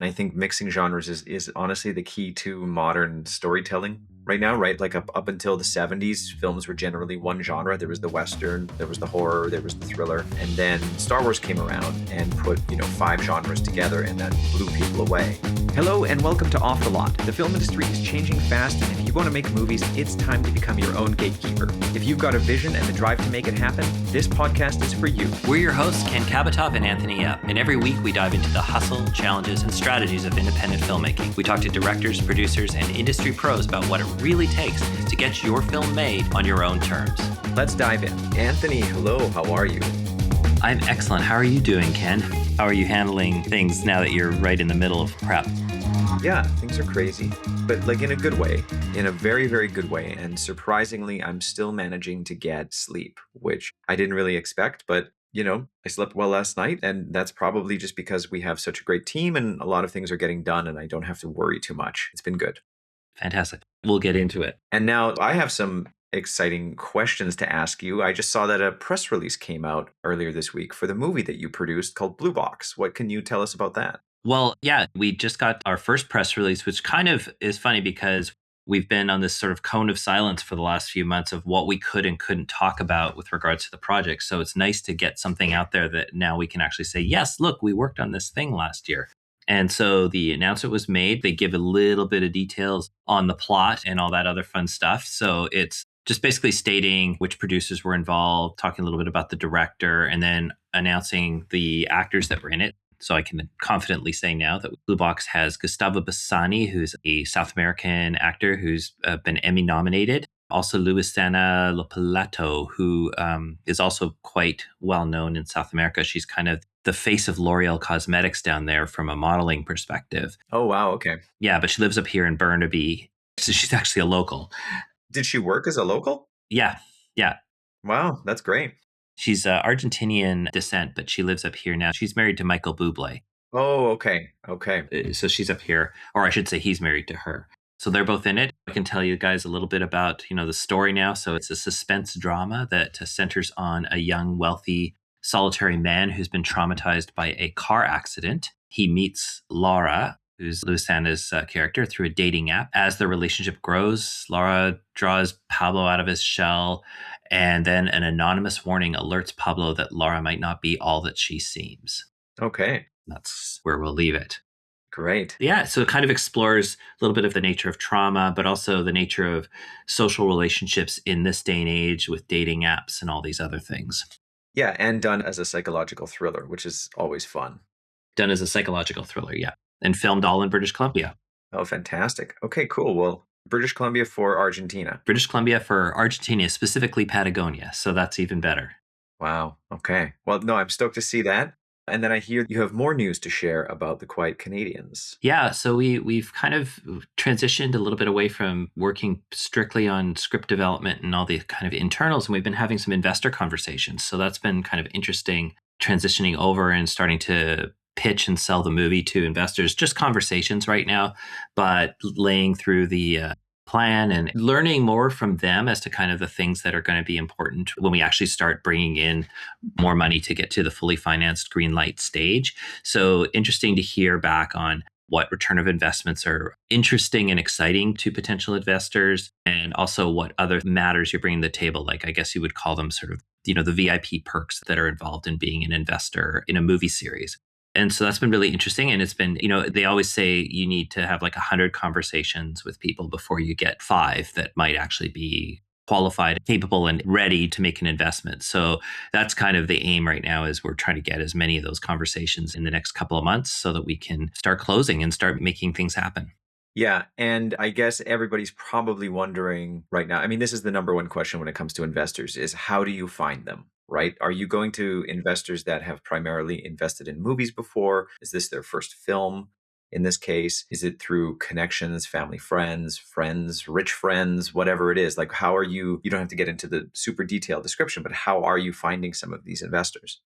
And I think mixing genres is honestly the key to modern storytelling right now, right? Like up until the 70s, films were generally one genre. There was the Western, there was the horror, there was the thriller. And then Star Wars came around and put, five genres together, and that blew people away. Hello and welcome to Off the Lot. The film industry is changing fast, and if you want to make movies, it's time to become your own gatekeeper. If you've got a vision and the drive to make it happen, this podcast is for you. We're your hosts, Ken Kabatoff and Anthony Epp, and every week we dive into the hustle, challenges, and strategies of independent filmmaking. We talk to directors, producers, and industry pros about what it really takes to get your film made on your own terms. Let's dive in. Anthony, hello, how are you? I'm excellent. How are you doing, Ken? How are you handling things now that you're right in the middle of prep? Yeah, things are crazy, but like in a good way, in a very, very good way. And surprisingly, I'm still managing to get sleep, which I didn't really expect, but I slept well last night, and that's probably just because we have such a great team and a lot of things are getting done and I don't have to worry too much. It's been good. Fantastic. We'll get into it. And now I have some exciting questions to ask you. I just saw that a press release came out earlier this week for the movie that you produced called Blue Box. What can you tell us about that? Well, yeah, we just got our first press release, which kind of is funny because we've been on this sort of cone of silence for the last few months of what we could and couldn't talk about with regards to the project. So it's nice to get something out there that now we can actually say, yes, look, we worked on this thing last year. And so the announcement was made. They give a little bit of details on the plot and all that other fun stuff. So it's just basically stating which producers were involved, talking a little bit about the director, and then announcing the actors that were in it. So I can confidently say now that Blue Box has Gustavo Bassani, who's a South American actor who's been Emmy nominated. Also Luisana Lopalato, who is also quite well known in South America. She's kind of the face of L'Oreal Cosmetics down there from a modeling perspective. Oh, wow. Okay. Yeah, but she lives up here in Burnaby. So she's actually a local. Did she work as a local? Yeah. Wow, that's great. She's Argentinian descent, but she lives up here now. She's married to Michael Bublé. Oh, okay. So she's up here, or I should say he's married to her. So they're both in it. I can tell you guys a little bit about, the story now. So it's a suspense drama that centers on a young, wealthy, solitary man who's been traumatized by a car accident. He meets Laura, who's Luisana's character, through a dating app. As the relationship grows, Laura draws Pablo out of his shell, and then an anonymous warning alerts Pablo that Laura might not be all that she seems. Okay. That's where we'll leave it. Great. Yeah, so it kind of explores a little bit of the nature of trauma, but also the nature of social relationships in this day and age with dating apps and all these other things. Yeah, and done as a psychological thriller, which is always fun. Done as a psychological thriller, yeah. And filmed all in British Columbia. Oh, fantastic. Okay, cool. Well, British Columbia for Argentina. British Columbia for Argentina, specifically Patagonia. So that's even better. Wow. Okay. Well, no, I'm stoked to see that. And then I hear you have more news to share about the Quiet Canadians. Yeah, so we've kind of transitioned a little bit away from working strictly on script development and all the kind of internals, and we've been having some investor conversations. So that's been kind of interesting, transitioning over and starting to pitch and sell the movie to investors. Just conversations right now, but laying through the plan and learning more from them as to kind of the things that are going to be important when we actually start bringing in more money to get to the fully financed green light stage. So interesting to hear back on what return of investments are interesting and exciting to potential investors, and also what other matters you're bringing to the table. Like, I guess you would call them sort of, the VIP perks that are involved in being an investor in a movie series. And so that's been really interesting. And it's been, they always say you need to have like 100 conversations with people before you get 5 that might actually be qualified, capable, and ready to make an investment. So that's kind of the aim right now, is we're trying to get as many of those conversations in the next couple of months so that we can start closing and start making things happen. Yeah. And I guess everybody's probably wondering right now, I mean, this is the number one question when it comes to investors, is how do you find them? Right? Are you going to investors that have primarily invested in movies before? Is this their first film? In this case, is it through connections, family, friends, rich friends, whatever it is? Like, how are you don't have to get into the super detailed description, but how are you finding some of these investors?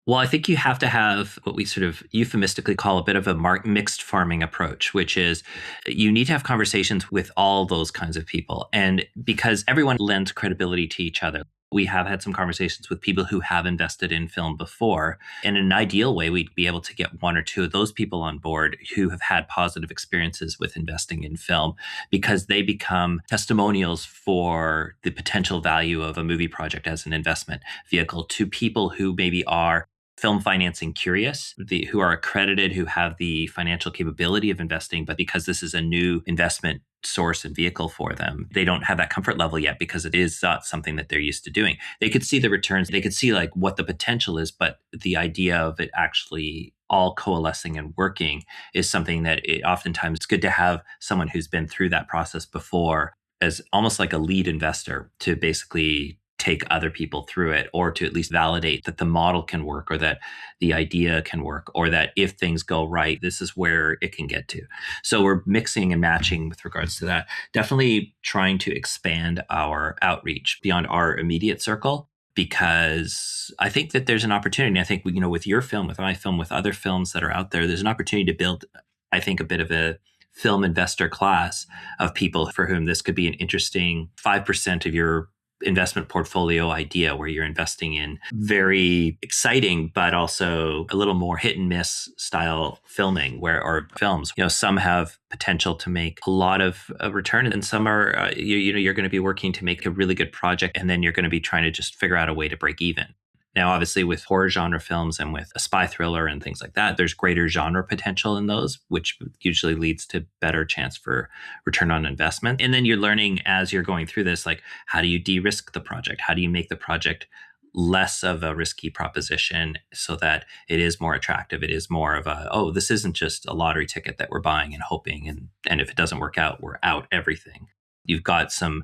Well, I think you have to have what we sort of euphemistically call a bit of a mixed farming approach, which is you need to have conversations with all those kinds of people. And because everyone lends credibility to each other. We have had some conversations with people who have invested in film before. And in an ideal way, we'd be able to get one or two of those people on board who have had positive experiences with investing in film, because they become testimonials for the potential value of a movie project as an investment vehicle to people who maybe are film financing curious, who are accredited, who have the financial capability of investing, but because this is a new investment source and vehicle for them, they don't have that comfort level yet because it is not something that they're used to doing. They could see the returns, they could see like what the potential is, but the idea of it actually all coalescing and working is something that oftentimes it's good to have someone who's been through that process before as almost like a lead investor to basically take other people through it, or to at least validate that the model can work, or that the idea can work, or that if things go right, this is where it can get to. So we're mixing and matching with regards to that. Definitely trying to expand our outreach beyond our immediate circle, because I think that there's an opportunity. I think, with your film, with my film, with other films that are out there, there's an opportunity to build, I think, a bit of a film investor class of people for whom this could be an interesting 5% of your investment portfolio idea, where you're investing in very exciting but also a little more hit and miss style filming, or films. Some have potential to make a lot of return, and some are you're going to be working to make a really good project, and then you're going to be trying to just figure out a way to break even. Now, obviously, with horror genre films and with a spy thriller and things like that, there's greater genre potential in those, which usually leads to better chance for return on investment. And then you're learning as you're going through this, like, how do you de-risk the project? How do you make the project less of a risky proposition so that it is more attractive? It is more of this isn't just a lottery ticket that we're buying and hoping, and if it doesn't work out, we're out everything. You've got some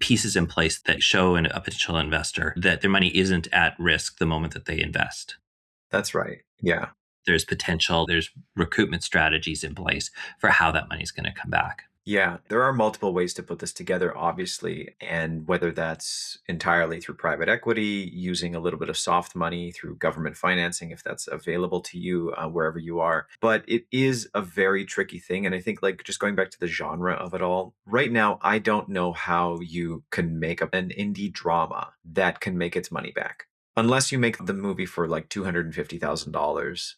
pieces in place that show a potential investor that their money isn't at risk the moment that they invest. That's right. Yeah. There's potential, there's recoupment strategies in place for how that money is going to come back. Yeah, there are multiple ways to put this together, obviously, and whether that's entirely through private equity, using a little bit of soft money through government financing, if that's available to you wherever you are. But it is a very tricky thing. And I think, like, just going back to the genre of it all, right now, I don't know how you can make an indie drama that can make its money back. Unless you make the movie for like $250,000,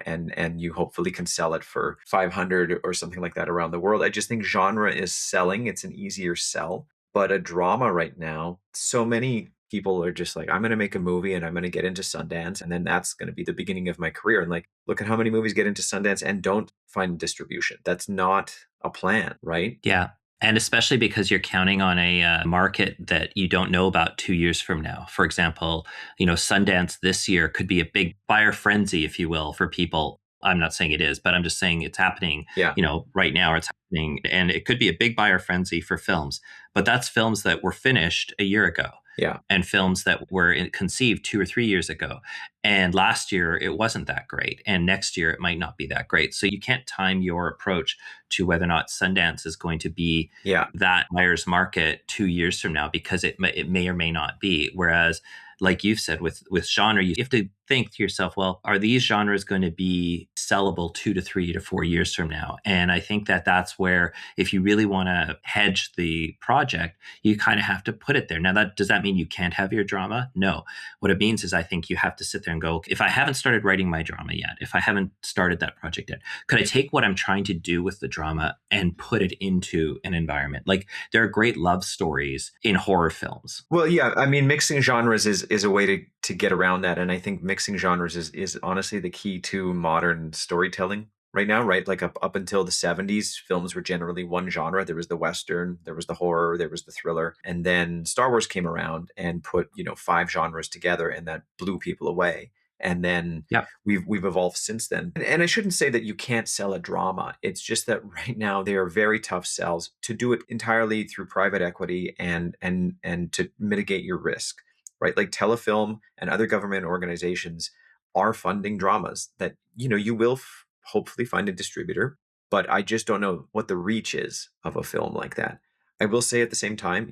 and you hopefully can sell it for 500 or something like that around the world. I just think genre is selling. It's an easier sell. But a drama right now, so many people are just like, I'm going to make a movie and I'm going to get into Sundance. And then that's going to be the beginning of my career. And like, look at how many movies get into Sundance and don't find distribution. That's not a plan, right? Yeah. And especially because you're counting on a market that you don't know about 2 years from now. For example, Sundance this year could be a big buyer frenzy, if you will, for people. I'm not saying it is, but I'm just saying it's happening, Yeah. right now it's happening. And it could be a big buyer frenzy for films. But that's films that were finished a year ago. Yeah. And films that were conceived 2 or 3 years ago. And last year, it wasn't that great. And next year, it might not be that great. So you can't time your approach to whether or not Sundance is going to be Yeah. that buyer's market 2 years from now, because it may or may not be. Whereas, like you've said, with genre, you have to think to yourself, well, are these genres going to be sellable 2 to 3 to 4 years from now? And I think that that's where, if you really want to hedge the project, you kind of have to put it there. Now, does that mean you can't have your drama? No. What it means is, I think you have to sit there and go, if I haven't started writing my drama yet, if I haven't started that project yet, could I take what I'm trying to do with the drama and put it into an environment? Like, there are great love stories in horror films. Well, yeah, I mean, mixing genres is a way to get around that. And I think mixing genres is honestly the key to modern storytelling right now, right? Like up until the 70s, films were generally one genre. There was the Western, there was the horror, there was the thriller. And then Star Wars came around and put, 5 genres together, and that blew people away. And then Yep. we've evolved since then. And I shouldn't say that you can't sell a drama. It's just that right now they are very tough sells. To do it entirely through private equity and to mitigate your risk, right? Like Telefilm and other government organizations are funding dramas that you will hopefully find a distributor, but I just don't know what the reach is of a film like that. I will say at the same time,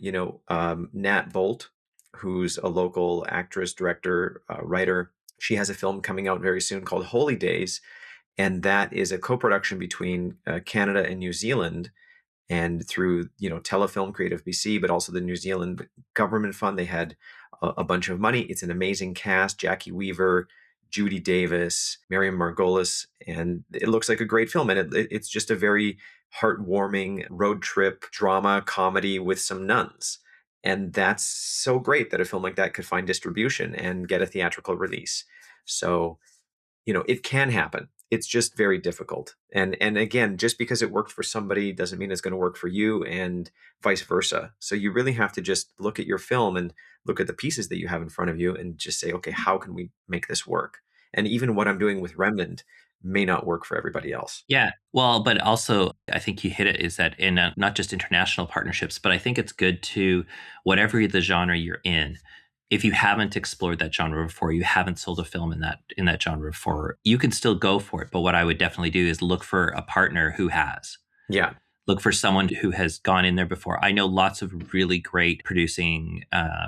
Nat Volt, who's a local actress, director, writer, she has a film coming out very soon called Holy Days, and that is a co-production between Canada and New Zealand, and through Telefilm Creative BC, but also the New Zealand government fund. They had a bunch of money. It's an amazing cast: Jackie Weaver, Judy Davis, Miriam Margolis, and it looks like a great film. And it's just a very heartwarming road trip drama comedy with some nuns. And that's so great that a film like that could find distribution and get a theatrical release. So, it can happen. It's just very difficult. And again, just because it worked for somebody doesn't mean it's going to work for you, and vice versa. So you really have to just look at your film and look at the pieces that you have in front of you and just say, okay, how can we make this work? And even what I'm doing with Remnant may not work for everybody else. Yeah. Well, but also, I think you hit it is that in not just international partnerships, but I think it's good to, whatever the genre you're in, if you haven't explored that genre before, you haven't sold a film in that genre before, you can still go for it. But what I would definitely do is look for a partner who has. Yeah. Look for someone who has gone in there before. I know lots of really great producing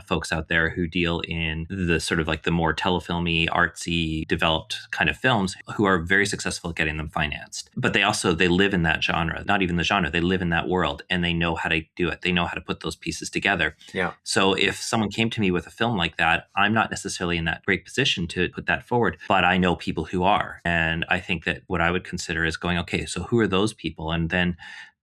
folks out there who deal in the sort of like the more telefilmy, artsy, developed kind of films who are very successful at getting them financed. But they live in that genre, not even the genre, they live in that world and they know how to do it. They know how to put those pieces together. Yeah. So if someone came to me with a film like that, I'm not necessarily in that great position to put that forward, but I know people who are. And I think that what I would consider is going, okay, so who are those people? And then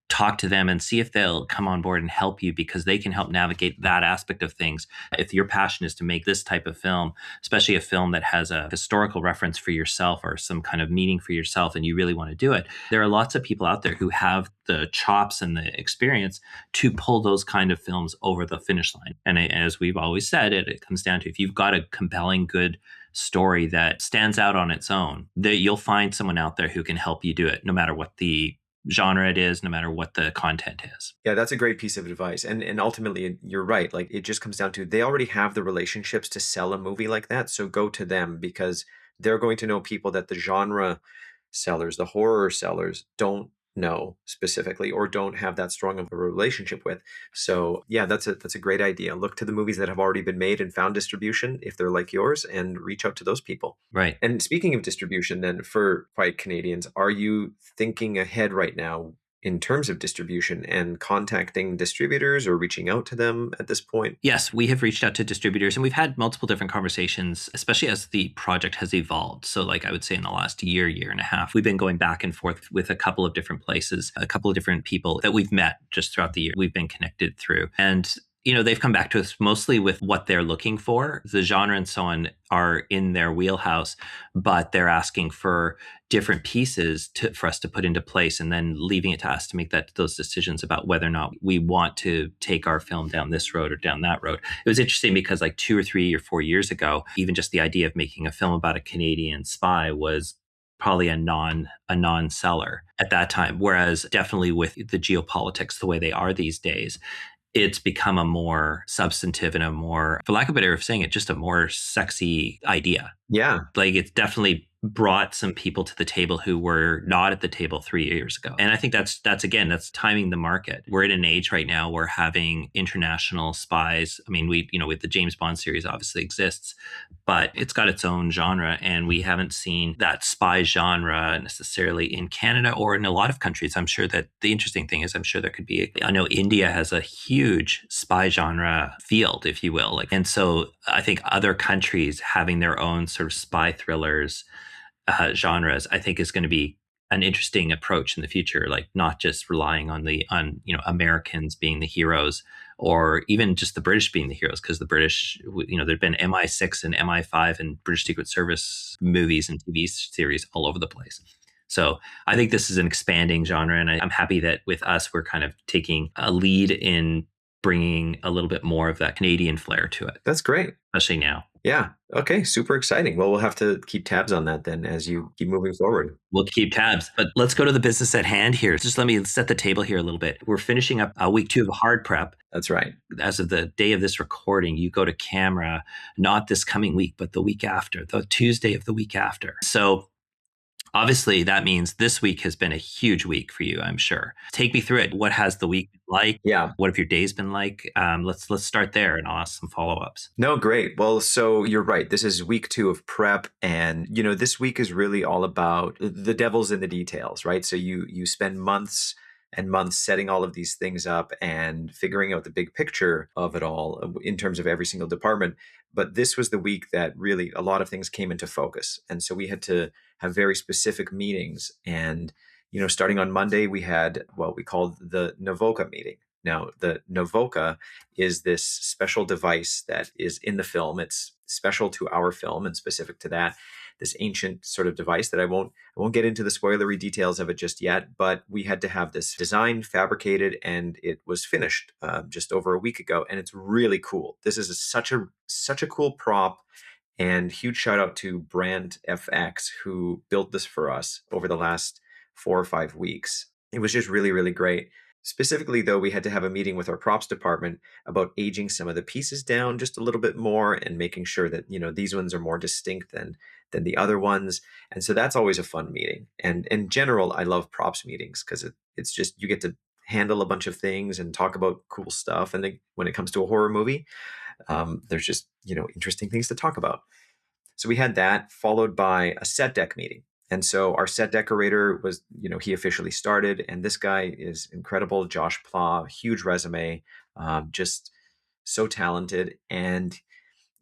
talk to them and see if they'll come on board and help you, because they can help navigate that aspect of things. If your passion is to make this type of film, especially a film that has a historical reference for yourself or some kind of meaning for yourself, and you really want to do it, there are lots of people out there who have the chops and the experience to pull those kind of films over the finish line. And as we've always said, it comes down to, if you've got a compelling, good story that stands out on its own, that you'll find someone out there who can help you do it, no matter what the genre it is, no matter what the content is. Yeah, that's a great piece of advice. And ultimately, you're right. Like, it just comes down to, they already have the relationships to sell a movie like that. So go to them, because they're going to know people that the genre sellers, the horror sellers, don't know specifically, or don't have that strong of a relationship with. So yeah, that's a great idea. Look to the movies that have already been made and found distribution, if they're like yours, and reach out to those people. Right. And speaking of distribution, then, for Quiet Canadians, are you thinking ahead right now in terms of distribution and contacting distributors or reaching out to them at this point? Yes, we have reached out to distributors and we've had multiple different conversations, especially as the project has evolved. So, like, I would say in the last year and a half, we've been going back and forth with a couple of different places, a couple of different people that we've met just throughout the year. We've been connected through. And they've come back to us mostly with what they're looking for. The genre and so on are in their wheelhouse, but they're asking for different pieces for us to put into place, and then leaving it to us to make those decisions about whether or not we want to take our film down this road or down that road. It was interesting because, like, 2 or 3 or 4 years ago, even just the idea of making a film about a Canadian spy was probably a non-seller at that time. Whereas definitely with the geopolitics the way they are these days, it's become a more substantive and a more, for lack of a better way of saying it, just a more sexy idea. Yeah. Like, it's definitely brought some people to the table who were not at the table 3 years ago. And I think that's timing the market. We're in an age right now where having international spies, I mean, with the James Bond series obviously exists, but it's got its own genre, and we haven't seen that spy genre necessarily in Canada or in a lot of countries. I'm sure that the interesting thing is, I'm sure there could be, I know India has a huge spy genre field, if you will. And so I think other countries having their own sort of spy thrillers, genres, I think is going to be an interesting approach in the future. Like, not just relying on Americans being the heroes, or even just the British being the heroes, because the British, there've been MI6 and MI5 and British Secret Service movies and TV series all over the place. So I think this is an expanding genre, and I'm happy that with us, we're kind of taking a lead in bringing a little bit more of that Canadian flair to it. That's great. Especially now. Yeah. Okay. Super exciting. Well, we'll have to keep tabs on that then as you keep moving forward. We'll keep tabs, but let's go to the business at hand here. Just let me set the table here a little bit. We're finishing up week 2 of hard prep. That's right. As of the day of this recording, you go to camera, not this coming week, but the week after, the Tuesday of the week after. So obviously, that means this week has been a huge week for you, I'm sure. Take me through it. What has the week been like? Yeah. What have your days been like? Let's start there, and I'll ask some follow-ups. No, great. Well, so you're right. This is week 2 of prep, and this week is really all about the devil's in the details, right? So you spend months and months setting all of these things up and figuring out the big picture of it all in terms of every single department. But this was the week that really a lot of things came into focus. And so we had to have very specific meetings. And, starting on Monday, we had what we called the Novoca meeting. Now, the Novoca is this special device that is in the film. It's special to our film and specific to that. This ancient sort of device that I won't get into the spoilery details of it just yet, but we had to have this designed, fabricated, and it was finished just over a week ago, and it's really cool. This is such a cool prop, and huge shout out to Brand FX who built this for us over the last 4 or 5 weeks. It was just really, really great. Specifically, though, we had to have a meeting with our props department about aging some of the pieces down just a little bit more and making sure that these ones are more distinct than the other ones. And so that's always a fun meeting. And in general, I love props meetings because it's just you get to handle a bunch of things and talk about cool stuff. And then when it comes to a horror movie, there's just interesting things to talk about. So we had that followed by a set deck meeting. And so our set decorator was, he officially started, and this guy is incredible, Josh Pla, huge resume, just so talented. And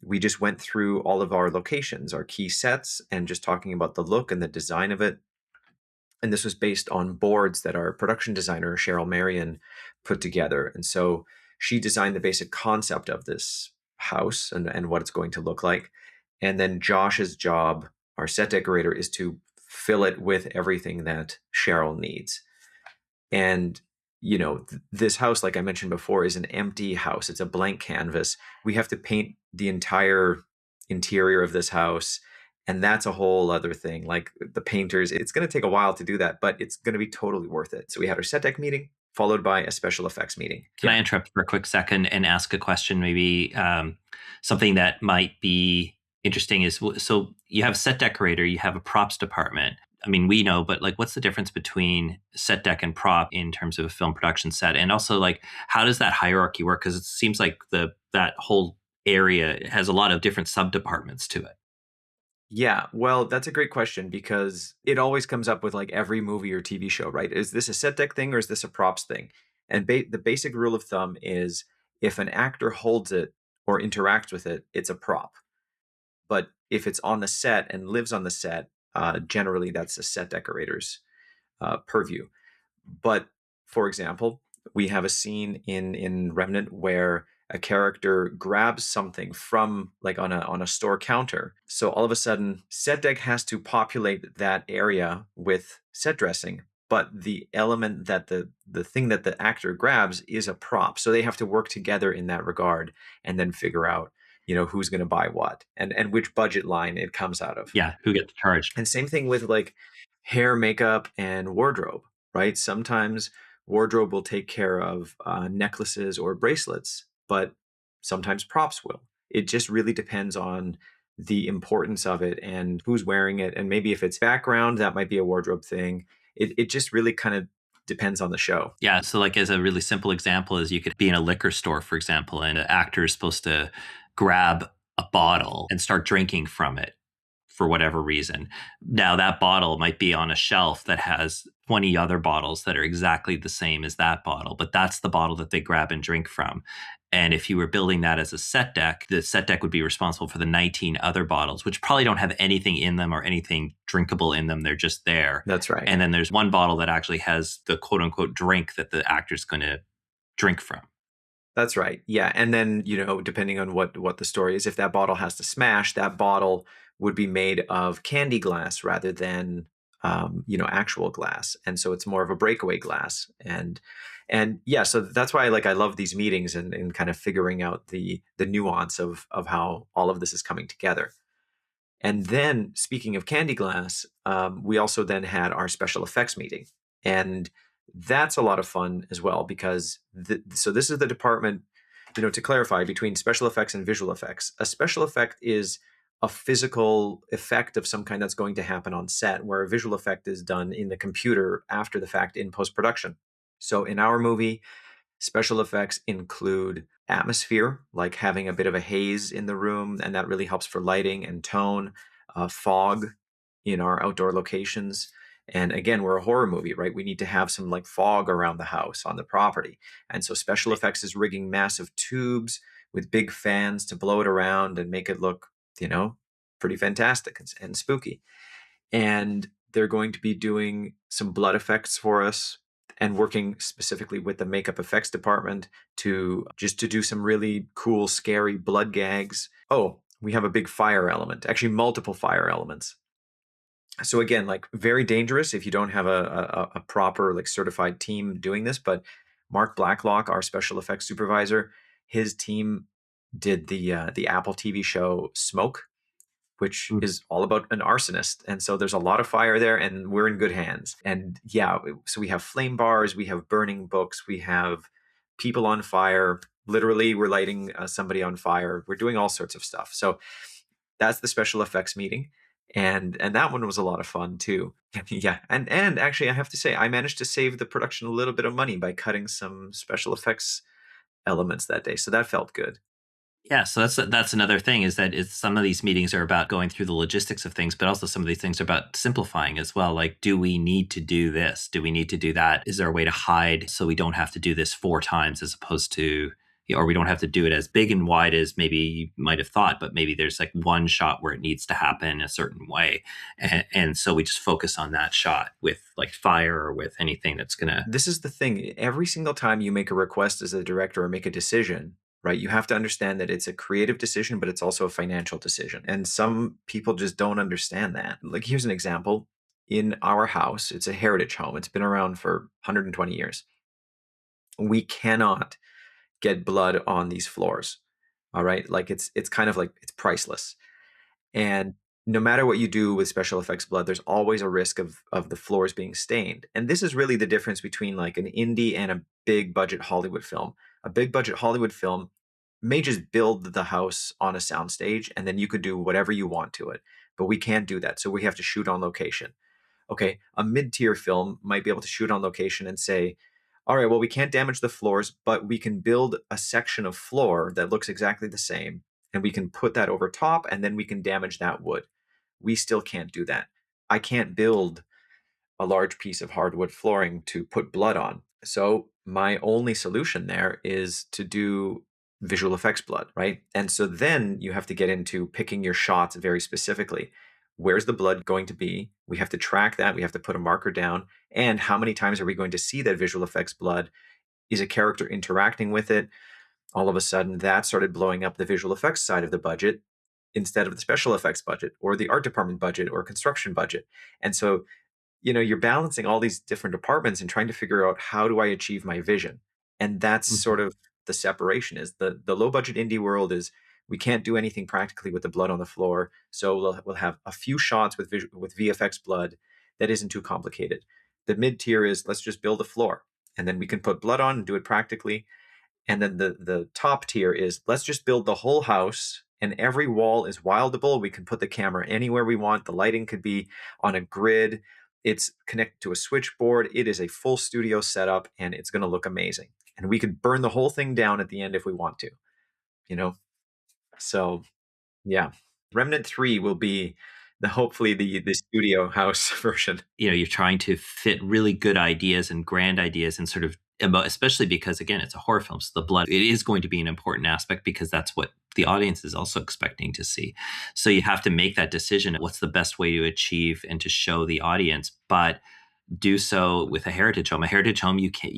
we just went through all of our locations, our key sets, and just talking about the look and the design of it. And this was based on boards that our production designer, Cheryl Marion, put together. And so she designed the basic concept of this house and what it's going to look like. And then Josh's job, our set decorator, is to fill it with everything that Cheryl needs. And, this house, like I mentioned before, is an empty house. It's a blank canvas. We have to paint the entire interior of this house. And that's a whole other thing. Like the painters, it's going to take a while to do that, but it's going to be totally worth it. So we had our set deck meeting followed by a special effects meeting. Can I interrupt for a quick second and ask a question? Maybe something that might be interesting is, so you have a set decorator, you have a props department. I mean, we know, but like, what's the difference between set deck and prop in terms of a film production set? And also, like, how does that hierarchy work? Because it seems like that whole area has a lot of different sub departments to it. Yeah, well, that's a great question because it always comes up with like every movie or TV show, right? Is this a set deck thing or is this a props thing? And the basic rule of thumb is if an actor holds it or interacts with it, it's a prop. But if it's on the set and lives on the set, generally that's a set decorator's purview. But for example, we have a scene in Remnant where a character grabs something from like on a store counter. So all of a sudden, set deck has to populate that area with set dressing. But the element that the thing that the actor grabs is a prop. So they have to work together in that regard and then figure out, who's going to buy what and which budget line it comes out of. Yeah, who gets charged? And same thing with like hair, makeup, and wardrobe, right? Sometimes wardrobe will take care of necklaces or bracelets, but sometimes props will. It just really depends on the importance of it and who's wearing it. And maybe if it's background, that might be a wardrobe thing. It just really kind of depends on the show. Yeah. So, like, as a really simple example, is you could be in a liquor store, for example, and an actor is supposed to grab a bottle and start drinking from it for whatever reason. Now, that bottle might be on a shelf that has 20 other bottles that are exactly the same as that bottle, but that's the bottle that they grab and drink from. And if you were building that as a set deck, the set deck would be responsible for the 19 other bottles, which probably don't have anything in them or anything drinkable in them. They're just there. That's right. And then there's one bottle that actually has the quote unquote drink that the actor's going to drink from. That's right. Yeah. And then, depending on what the story is, if that bottle has to smash, that bottle would be made of candy glass rather than, actual glass. And so it's more of a breakaway glass. And yeah, so that's why I love these meetings and kind of figuring out the nuance of how all of this is coming together. And then speaking of candy glass, we also then had our special effects meeting. And that's a lot of fun as well because so this is the department, to clarify between special effects and visual effects. A special effect is a physical effect of some kind that's going to happen on set, where a visual effect is done in the computer after the fact in post-production. So in our movie, special effects include atmosphere, like having a bit of a haze in the room, and that really helps for lighting and tone, fog in our outdoor locations. And again, we're a horror movie, right? We need to have some like fog around the house on the property. And so special effects is rigging massive tubes with big fans to blow it around and make it look, you know, pretty fantastic and spooky. And they're going to be doing some blood effects for us and working specifically with the makeup effects department to do some really cool, scary blood gags. Oh, we have a big fire element, actually multiple fire elements. So again, like very dangerous if you don't have a proper like certified team doing this. But Mark Blacklock, our special effects supervisor, his team did the Apple TV show Smoke, which Mm. is all about an arsonist. And so there's a lot of fire there, and we're in good hands. And yeah, so we have flame bars, we have burning books, we have people on fire. Literally, we're lighting somebody on fire. We're doing all sorts of stuff. So that's the special effects meeting. And that one was a lot of fun too. Yeah. And actually I have to say I managed to save the production a little bit of money by cutting some special effects elements that day. So that felt good. Yeah, so that's another thing is that it's some of these meetings are about going through the logistics of things, but also some of these things are about simplifying as well. Like, do we need to do this? Do we need to do that? Is there a way to hide so we don't have to do this 4 times as opposed to, or we don't have to do it as big and wide as maybe you might have thought, but maybe there's like one shot where it needs to happen a certain way. And so we just focus on that shot with like fire or with anything that's going to. This is the thing. Every single time you make a request as a director or make a decision, right, you have to understand that it's a creative decision, but it's also a financial decision. And some people just don't understand that. Like, here's an example. In our house, it's a heritage home, it's been around for 120 years. We cannot get blood on these floors. All right. Like it's kind of like it's priceless. And no matter what you do with special effects blood, there's always a risk of the floors being stained. And this is really the difference between like an indie and a big budget Hollywood film. A big budget Hollywood film may just build the house on a soundstage and then you could do whatever you want to it. But we can't do that. So we have to shoot on location. Okay, a mid-tier film might be able to shoot on location and say, all right, well, we can't damage the floors, but we can build a section of floor that looks exactly the same, and we can put that over top, and then we can damage that wood. We still can't do that. I can't build a large piece of hardwood flooring to put blood on. So my only solution there is to do visual effects blood, right? And so then you have to get into picking your shots very specifically. Where's the blood going to be? We have to track that. We have to put a marker down. And how many times are we going to see that visual effects blood? Is a character interacting with it? All of a sudden, that started blowing up the visual effects side of the budget instead of the special effects budget or the art department budget or construction budget. And so you're balancing all these different departments and trying to figure out how do I achieve my vision. And that's sort of the separation is the low budget indie world is we can't do anything practically with the blood on the floor. So we'll have a few shots with VFX blood that isn't too complicated. The mid tier is let's just build a floor and then we can put blood on and do it practically. And then the top tier is let's just build the whole house and every wall is wildable. We can put the camera anywhere we want. The lighting could be on a grid. It's connected to a switchboard. It is a full studio setup and it's going to look amazing. And we could burn the whole thing down at the end if we want to, you know? So yeah. Remnant 3 will be hopefully the studio house version. You're trying to fit really good ideas and grand ideas and sort of especially because again it's a horror film, so the blood, it is going to be an important aspect because that's what the audience is also expecting to see. So you have to make that decision, what's the best way to achieve and to show the audience, but do so with a heritage home. A heritage home, you can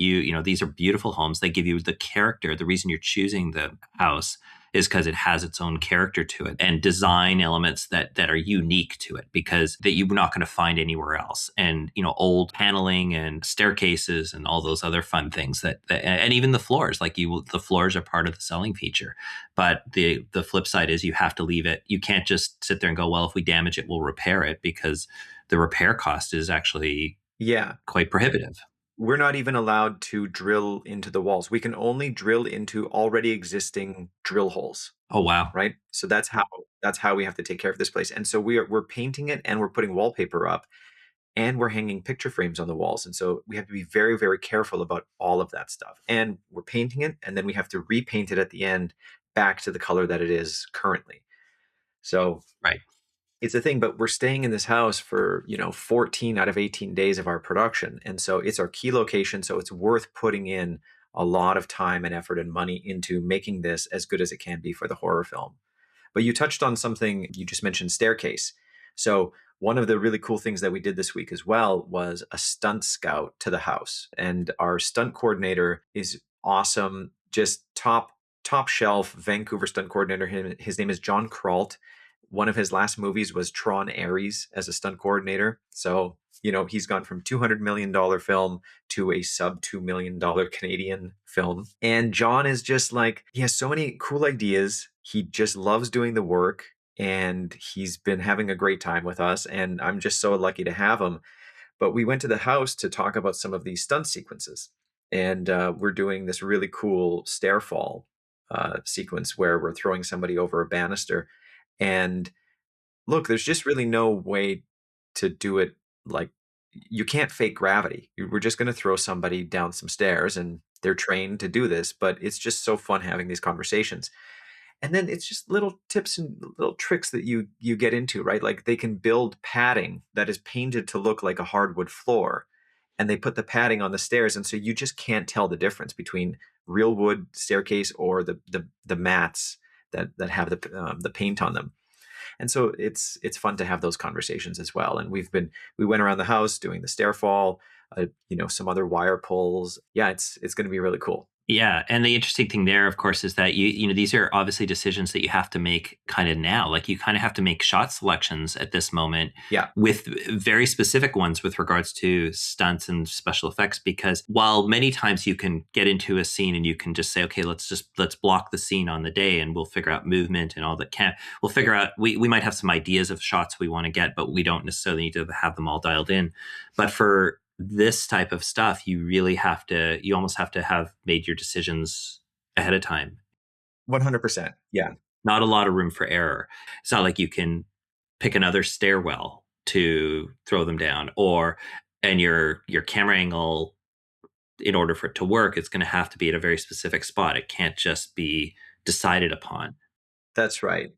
these are beautiful homes. They give you the character. The reason you're choosing the house is because it has its own character to it and design elements that are unique to it because that you're not going to find anywhere else. And old paneling and staircases and all those other fun things that and even the floors, the floors are part of the selling feature. But the flip side is you have to leave it. You can't just sit there and go, well, if we damage it, we'll repair it, because the repair cost is actually Yeah. quite prohibitive. We're not even allowed to drill into the walls. We can only drill into already existing drill holes, Oh, wow. right? So that's how we have to take care of this place. And so we're painting it and we're putting wallpaper up and we're hanging picture frames on the walls. And so we have to be very, very careful about all of that stuff. And we're painting it and then we have to repaint it at the end back to the color that it is currently. So Right. It's a thing, but we're staying in this house for, 14 out of 18 days of our production. And so it's our key location. So it's worth putting in a lot of time and effort and money into making this as good as it can be for the horror film. But you touched on something, you just mentioned staircase. So one of the really cool things that we did this week as well was a stunt scout to the house. And our stunt coordinator is awesome, just top shelf Vancouver stunt coordinator. His name is John Kralt. One of his last movies was Tron Ares as a stunt coordinator. So, he's gone from $200 million film to a sub $2 million Canadian film. And John is just like, he has so many cool ideas. He just loves doing the work, and he's been having a great time with us. And I'm just so lucky to have him. But we went to the house to talk about some of these stunt sequences. And we're doing this really cool stair fall sequence where we're throwing somebody over a banister. And look, there's just really no way to do it. Like, you can't fake gravity. We're just going to throw somebody down some stairs, and they're trained to do this, but it's just so fun having these conversations. And then it's just little tips and little tricks that you get into, right? Like, they can build padding that is painted to look like a hardwood floor, and they put the padding on the stairs, and so you just can't tell the difference between real wood staircase or the mats that have the paint on them. And so it's fun to have those conversations as well. And we went around the house doing the stair fall, some other wire pulls. Yeah, it's going to be really cool. Yeah, and the interesting thing there, of course, is that these are obviously decisions that you have to make kind of now. Like, you kind of have to make shot selections at this moment, Yeah, with very specific ones with regards to stunts and special effects. Because while many times you can get into a scene and you can just say, okay, let's block the scene on the day and we'll figure out movement and all that. We'll figure out, we might have some ideas of shots we want to get, but we don't necessarily need to have them all dialed in. But for this type of stuff, you almost have to have made your decisions ahead of time. 100%. Yeah, Not a lot of room for error. It's not like you can pick another stairwell to throw them down, and your camera angle, in order for it to work, it's going to have to be at a very specific spot. It can't just be decided upon. that's right.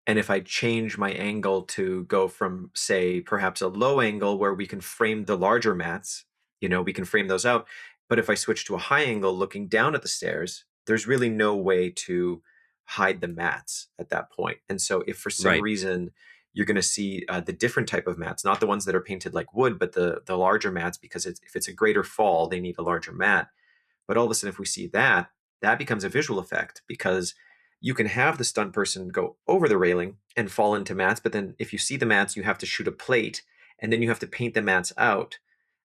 And if I change my angle to go from, say, perhaps a low angle where we can frame the larger mats, we can frame those out. But if I switch to a high angle looking down at the stairs, there's really no way to hide the mats at that point. And so if for some Right. reason you're going to see the different type of mats, not the ones that are painted like wood, but the larger mats, because if it's a greater fall, they need a larger mat. But all of a sudden, if we see that, that becomes a visual effect, because you can have the stunt person go over the railing and fall into mats. But then if you see the mats, you have to shoot a plate, and then you have to paint the mats out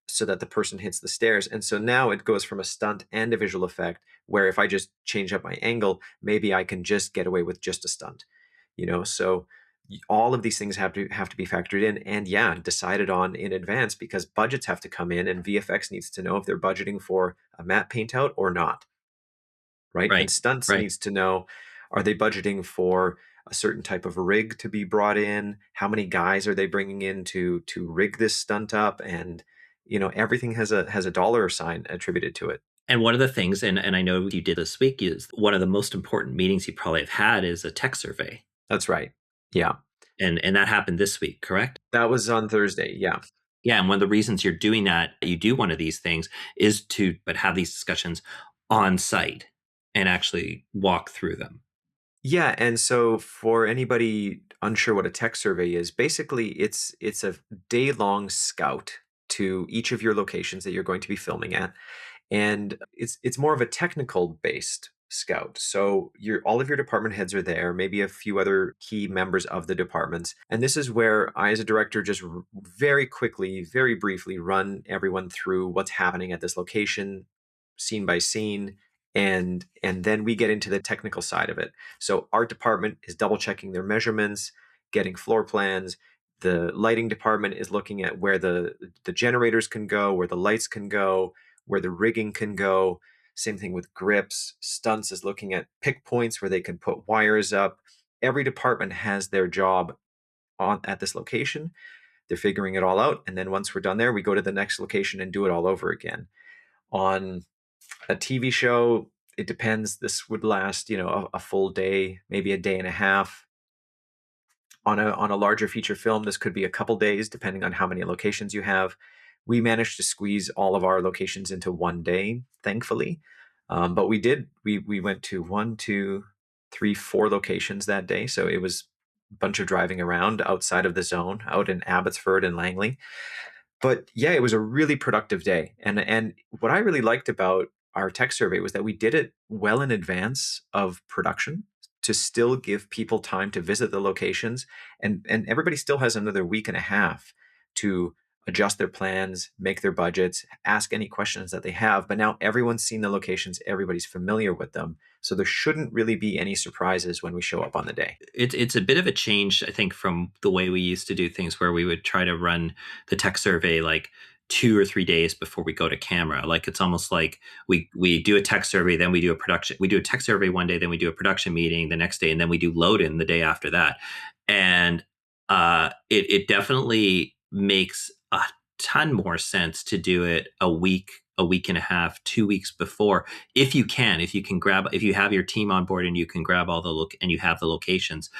so that the person hits the stairs. And so now it goes from a stunt and a visual effect, where if I just change up my angle, maybe I can just get away with just a stunt. So all of these things have to be factored in, and yeah, decided on in advance, because budgets have to come in, and VFX needs to know if they're budgeting for a matte paint out or not, right? And Right. stunts Right. needs to know, are they budgeting for a certain type of rig to be brought in? How many guys are they bringing in to rig this stunt up? And everything has a dollar sign attributed to it. And one of the things, and I know you did this week, is one of the most important meetings you probably have had is a tech survey. That's right. Yeah, And that happened this week, correct? that was on Thursday. Yeah. Yeah, and one of the reasons you're doing that, you do one of these things, is to but have these discussions on site and actually walk through them. Yeah, and so for anybody unsure what a tech survey is, basically it's a day-long scout to each of your locations that you're going to be filming at, and it's more of a technical based scout. So all of your department heads are there, maybe a few other key members of the departments, and this is where I, as a director, just very quickly, very briefly run everyone through what's happening at this location, scene by scene. And then we get into the technical side of it. So art department is double checking their measurements, getting floor plans. The lighting department is looking at where the generators can go, where the lights can go, where the rigging can go. Same thing with grips. Stunts is looking at pick points where they can put wires up. Every department has their job at this location. They're figuring it all out. And then once we're done there, we go to the next location and do it all over again. On a TV show, it depends. This would last, a full day, maybe a day and a half. On a larger feature film, this could be a couple days, depending on how many locations you have. We managed to squeeze all of our locations into one day, thankfully. But we went to one, two, three, four locations that day. So it was a bunch of driving around outside of the zone, out in Abbotsford and Langley. But yeah, it was a really productive day. And what I really liked about our tech survey was that we did it well in advance of production to still give people time to visit the locations, and everybody still has another week and a half to adjust their plans, make their budgets, ask any questions that they have. But now everyone's seen the locations, everybody's familiar with them. So there shouldn't really be any surprises when we show up on the day. It's a bit of a change, I think, from the way we used to do things, where we would try to run the tech survey like 2 or 3 days before we go to camera. Like it's almost like we do a tech survey, then we do a production. We do a tech survey one day, then we do a production meeting the next day, and then we do load in the day after that. And it definitely makes a ton more sense to do it a week and a half, 2 weeks before, if you can, if you have your team on board and you can grab all the look and you have the locations.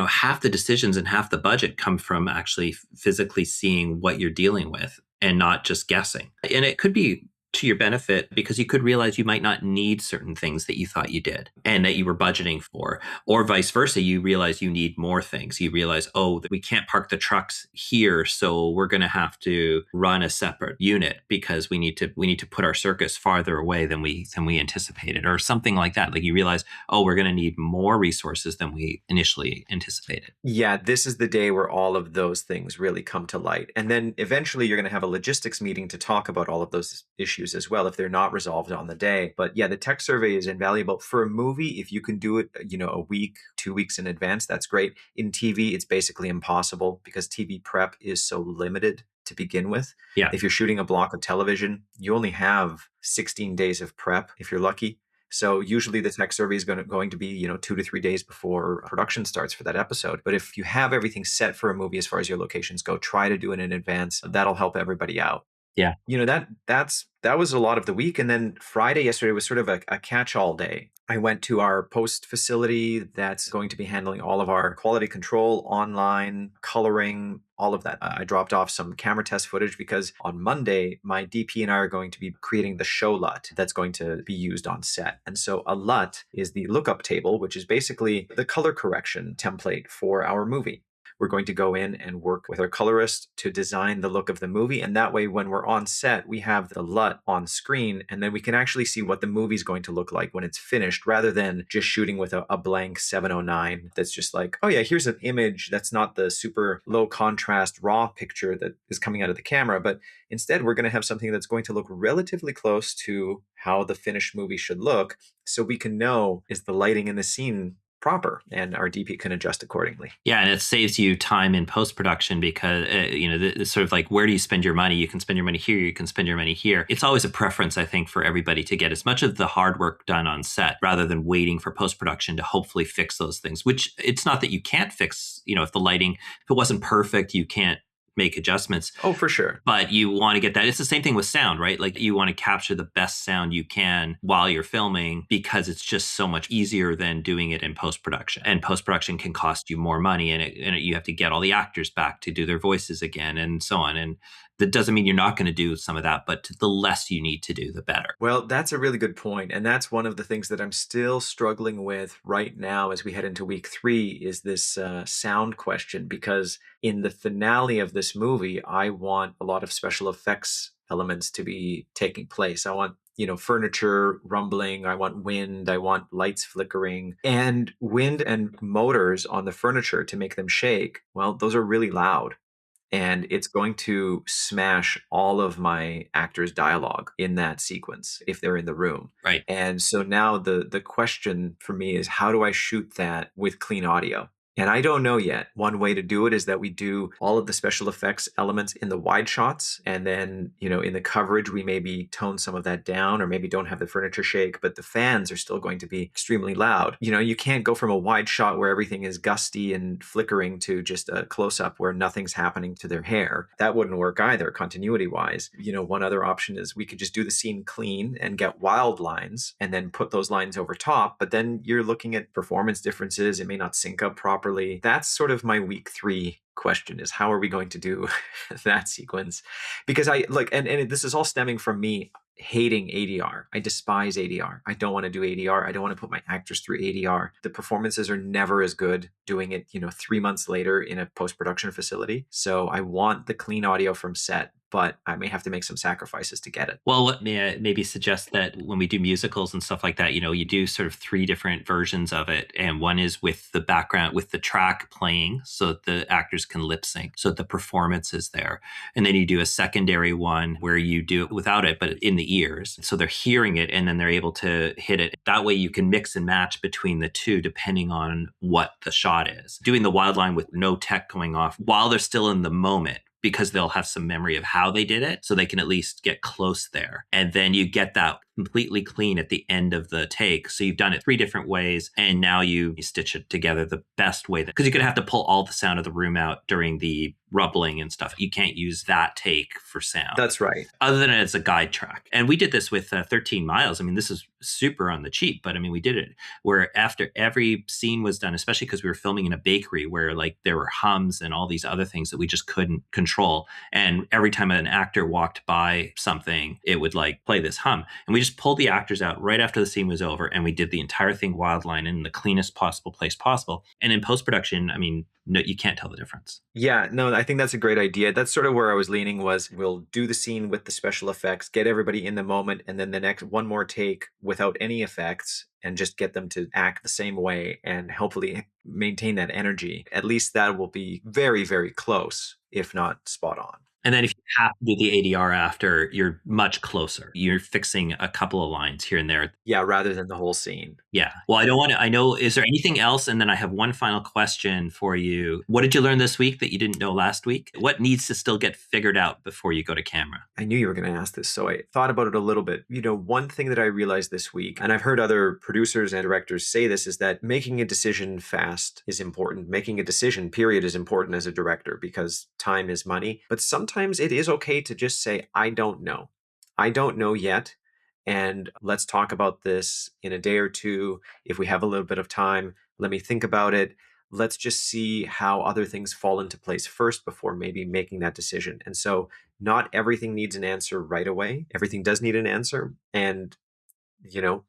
Half the decisions and half the budget come from actually physically seeing what you're dealing with and not just guessing. And it could be to your benefit, because you could realize you might not need certain things that you thought you did and that you were budgeting for, or vice versa. You realize you need more things. You realize, oh, we can't park the trucks here, so we're going to have to run a separate unit because we need to put our circus farther away than we anticipated, or something like that. Like you realize, oh, we're going to need more resources than we initially anticipated. Yeah, this is the day where all of those things really come to light. And then eventually you're going to have a logistics meeting to talk about all of those issues as well if they're not resolved on the day. But yeah, the tech survey is invaluable for a movie. If you can do it, a week, 2 weeks in advance, that's great. In TV, it's basically impossible because TV prep is so limited to begin with. Yeah. If you're shooting a block of television, you only have 16 days of prep if you're lucky. So usually the tech survey is going to be, 2 to 3 days before production starts for that episode. But if you have everything set for a movie as far as your locations go, try to do it in advance. That'll help everybody out. Yeah. That was a lot of the week. And then Friday yesterday was sort of a catch-all day. I went to our post facility that's going to be handling all of our quality control, online, coloring, all of that. I dropped off some camera test footage because on Monday, my DP and I are going to be creating the show LUT that's going to be used on set. And so a LUT is the lookup table, which is basically the color correction template for our movie. We're going to go in and work with our colorist to design the look of the movie. And that way, when we're on set, we have the LUT on screen, and then we can actually see what the movie's going to look like when it's finished, rather than just shooting with a blank 709 that's just like, oh yeah, here's an image that's not the super low contrast raw picture that is coming out of the camera. But instead, we're going to have something that's going to look relatively close to how the finished movie should look, so we can know, is the lighting in the scene proper, and our DP can adjust accordingly. Yeah, and it saves you time in post production because it's sort of like, where do you spend your money? You can spend your money here, you can spend your money here. It's always a preference, I think, for everybody to get as much of the hard work done on set rather than waiting for post production to hopefully fix those things. Which it's not that you can't fix. If the lighting, if it wasn't perfect, you can't make adjustments. Oh, for sure. But you want to get that. It's the same thing with sound, right? Like you want to capture the best sound you can while you're filming, because it's just so much easier than doing it in post-production. And post-production can cost you more money, and you have to get all the actors back to do their voices again and so on. And that doesn't mean you're not going to do some of that, but the less you need to do, the better. Well, that's a really good point. And that's one of the things that I'm still struggling with right now as we head into week 3 is this sound question, because in the finale of this movie, I want a lot of special effects elements to be taking place. I want furniture rumbling. I want wind. I want lights flickering, and wind and motors on the furniture to make them shake. Well, those are really loud. And it's going to smash all of my actors' dialogue in that sequence if they're in the room. Right. And so now the question for me is, how do I shoot that with clean audio? And I don't know yet. One way to do it is that we do all of the special effects elements in the wide shots. And then, in the coverage, we maybe tone some of that down, or maybe don't have the furniture shake, but the fans are still going to be extremely loud. You can't go from a wide shot where everything is gusty and flickering to just a close-up where nothing's happening to their hair. That wouldn't work either, continuity-wise. One other option is we could just do the scene clean and get wild lines and then put those lines over top. But then you're looking at performance differences. It may not sync up properly. properly. That's sort of my week 3 question, is how are we going to do that sequence? Because I like, and this is all stemming from me hating ADR. I despise ADR. I don't want to do ADR. I don't want to put my actors through ADR. The performances are never as good doing it, 3 months later in a post-production facility. So I want the clean audio from set, but I may have to make some sacrifices to get it. Well, let me maybe suggest that when we do musicals and stuff like that, you do sort of 3 different versions of it. And one is with the background, with the track playing so that the actors can lip sync, so that the performance is there. And then you do a secondary one where you do it without it, but in the ears. So they're hearing it and then they're able to hit it. That way you can mix and match between the two depending on what the shot is. Doing the wild line with no tech going off while they're still in the moment, because they'll have some memory of how they did it, so they can at least get close there. And then you get that completely clean at the end of the take. So you've done it 3 different ways, and now you stitch it together the best way. Because you're going to have to pull all the sound of the room out during the rubbling and stuff. You can't use that take for sound. That's right. Other than as a guide track. And we did this with 13 Miles. I mean, this is super on the cheap, but I mean, we did it where after every scene was done, especially because we were filming in a bakery where like there were hums and all these other things that we just couldn't control. And every time an actor walked by something, it would like play this hum. And we just pulled the actors out right after the scene was over. And we did the entire thing wildline in the cleanest possible place possible. And in post-production, I mean, no, you can't tell the difference. Yeah, no, I think that's a great idea. That's sort of where I was leaning, was we'll do the scene with the special effects, get everybody in the moment, and then the next one more take without any effects and just get them to act the same way and hopefully maintain that energy. At least that will be very, very close, if not spot on. And then if you have to do the ADR after, you're much closer. You're fixing a couple of lines here and there. Yeah, rather than the whole scene. Yeah. Well, I know, is there anything else? And then I have one final question for you. What did you learn this week that you didn't know last week? What needs to still get figured out before you go to camera? I knew you were going to ask this, so I thought about it a little bit. One thing that I realized this week, and I've heard other producers and directors say this, is that making a decision fast is important. Making a decision, period, is important as a director because time is money. But sometimes it is okay to just say, I don't know. I don't know yet. And let's talk about this in a day or two. If we have a little bit of time, let me think about it. Let's just see how other things fall into place first before maybe making that decision. And so not everything needs an answer right away. Everything does need an answer. And,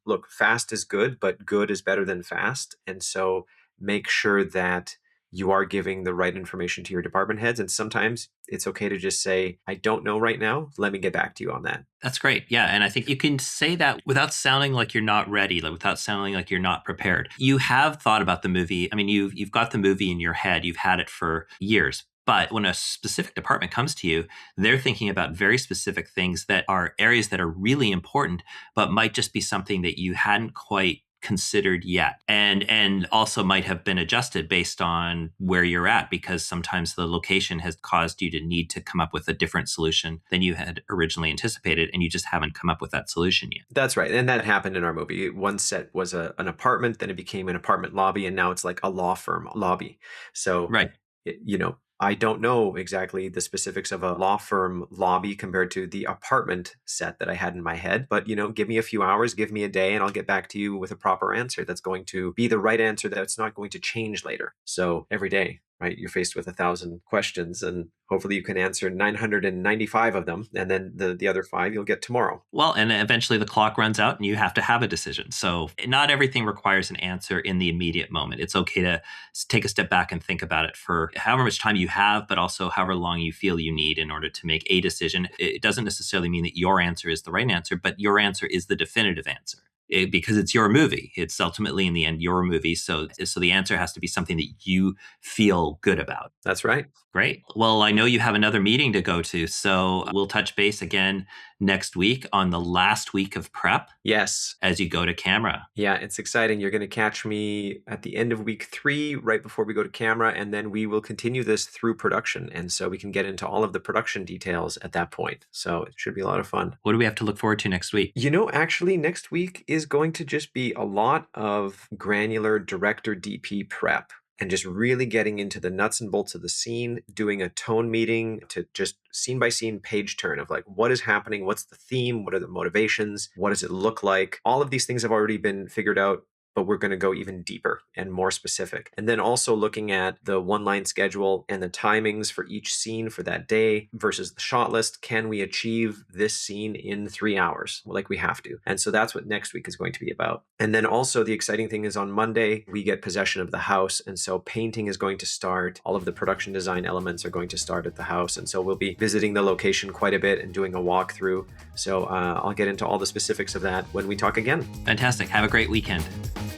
look, fast is good, but good is better than fast. And so make sure that you are giving the right information to your department heads. And sometimes it's okay to just say, I don't know right now. Let me get back to you on that. That's great. Yeah. And I think you can say that without sounding like you're not ready, like without sounding like you're not prepared. You have thought about the movie. I mean, you've got the movie in your head. You've had it for years. But when a specific department comes to you, they're thinking about very specific things that are areas that are really important, but might just be something that you hadn't quite considered yet, and also might have been adjusted based on where you're at, because sometimes the location has caused you to need to come up with a different solution than you had originally anticipated, and you just haven't come up with that solution yet. That's right. And that happened in our movie. One set was an apartment, then it became an apartment lobby, and now it's like a law firm lobby. So, right. I don't know exactly the specifics of a law firm lobby compared to the apartment set that I had in my head. But, give me a few hours, give me a day, and I'll get back to you with a proper answer that's going to be the right answer, that's not going to change later. So every day, right, you're faced with 1,000 questions, and hopefully you can answer 995 of them. And then the other 5 you'll get tomorrow. Well, and eventually the clock runs out and you have to have a decision. So not everything requires an answer in the immediate moment. It's okay to take a step back and think about it for however much time you have, but also however long you feel you need in order to make a decision. It doesn't necessarily mean that your answer is the right answer, but your answer is the definitive answer. Because it's your movie. It's ultimately, in the end, your movie. So the answer has to be something that you feel good about. That's right. Great. Well, I know you have another meeting to go to, so we'll touch base again next week on the last week of prep. Yes. As you go to camera. Yeah, it's exciting. You're going to catch me at the end of week 3, right before we go to camera, and then we will continue this through production. And so we can get into all of the production details at that point. So it should be a lot of fun. What do we have to look forward to next week? Actually, next week is going to just be a lot of granular director DP prep, and just really getting into the nuts and bolts of the scene, doing a tone meeting to just scene by scene page turn of like, what is happening? What's the theme? What are the motivations? What does it look like? All of these things have already been figured out but we're going to go even deeper and more specific. And then also looking at the one-line schedule and the timings for each scene for that day versus the shot list. Can we achieve this scene in 3 hours? Like we have to. And so that's what next week is going to be about. And then also the exciting thing is on Monday, we get possession of the house. And so painting is going to start. All of the production design elements are going to start at the house. And so we'll be visiting the location quite a bit and doing a walkthrough. So I'll get into all the specifics of that when we talk again. Fantastic. Have a great weekend.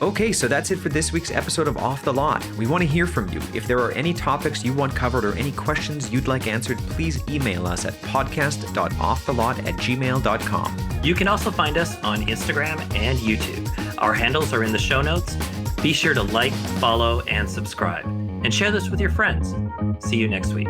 Okay, so that's it for this week's episode of Off the Lot. We want to hear from you. If there are any topics you want covered or any questions you'd like answered, please email us at podcast.offthelot@gmail.com. You can also find us on Instagram and YouTube. Our handles are in the show notes. Be sure to like, follow, and subscribe. And share this with your friends. See you next week.